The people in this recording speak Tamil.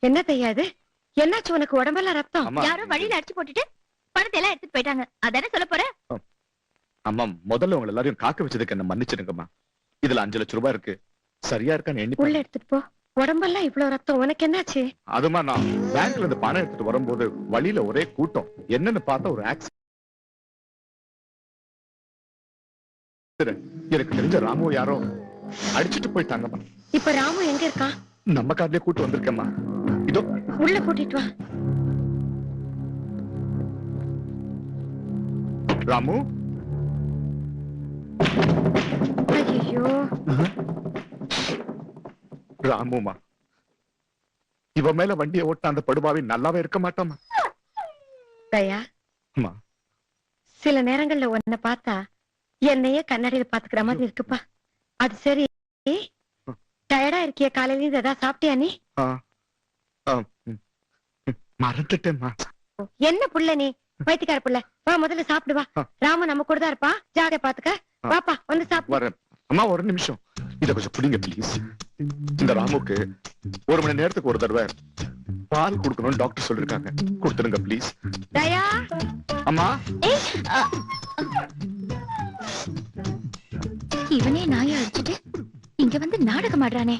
என்ன தெரியாது? என்னாச்சு உனக்கு? உடம்பெல்லாம் ரத்தம். அம்மா, யாரோ வழியில அடிச்சு போட்டுட்டு பணத்தை எல்லாம் எடுத்துட்டு போயிட்டாங்க. அதானே சொல்ல போற? அம்மா முதல்ல உங்க எல்லாரையும் காக்க வச்சதுக்கு என்ன மன்னிச்சிடுங்கம்மா. இதுல 5 லட்சம் ரூபாய் இருக்கு. சரியா இருக்கான்னு எண்ணி உள்ள பாருங்க. எடுத்துட்டு போ. உடம்பெல்லாம் இவ்வளவு ரத்தம். உனக்கு என்னாச்சு? அதுமா நான் பேங்க்ல இருந்து பணம் எடுத்துட்டு வரும்போது வழியில ஒரே கூட்டம். என்னன்னு பார்த்தா ஒரு ஆக்சிடென்ட். எனக்கு தெரிஞ்ச ராமு யாரோ அடிச்சிட்டு போயிட்டாங்கம்மா. இப்ப ராமு எங்க இருக்கான்? நம்ம கார்லயே கூட்டு வந்திருக்கேம்மா. இதோ உள்ள கூட்டிட்டு வா. ராமு. ஐயோ, ராமுமா, இவ மேல வண்டியை ஓட்ட அந்த படுபாவி நல்லாவே இருக்க மாட்டாமா. தயா, அம்மா, சில நேரங்கள்ல உன்னை பார்த்தா என்னையே கண்ணாடியில பாத்துக்கிற மாதிரி இருக்குப்பா. அது சரி, டயர்டா இருக்கிய? காலையில இருந்து ஏதாவது சாப்பிட்டியா நீ? மறந்துட்டேம்மா. என்ன புள்ள நீ? பைத்தியக்கார புள்ள. வா, முதல்ல சாப்பிடு வா. ராமு நம்ம கூட தான் இருப்பான். ஜாக பாத்துக்க. வாப்பா, வந்து சாப்பிடு. வரேன் அம்மா, ஒரு நிமிஷம். இத கொஞ்சம் புடிங்க ப்ளீஸ். இந்த ராமுக்கு 1 மணி நேரத்துக்கு ஒரு தடவை பால் கொடுக்கணும்னு டாக்டர் சொல்லிருக்காங்க. கொடுத்துருங்க ப்ளீஸ். தயா, அம்மா. இவனே நாயை அடிச்சுட்டு இங்க வந்து நாடகம் ஆடுறானே.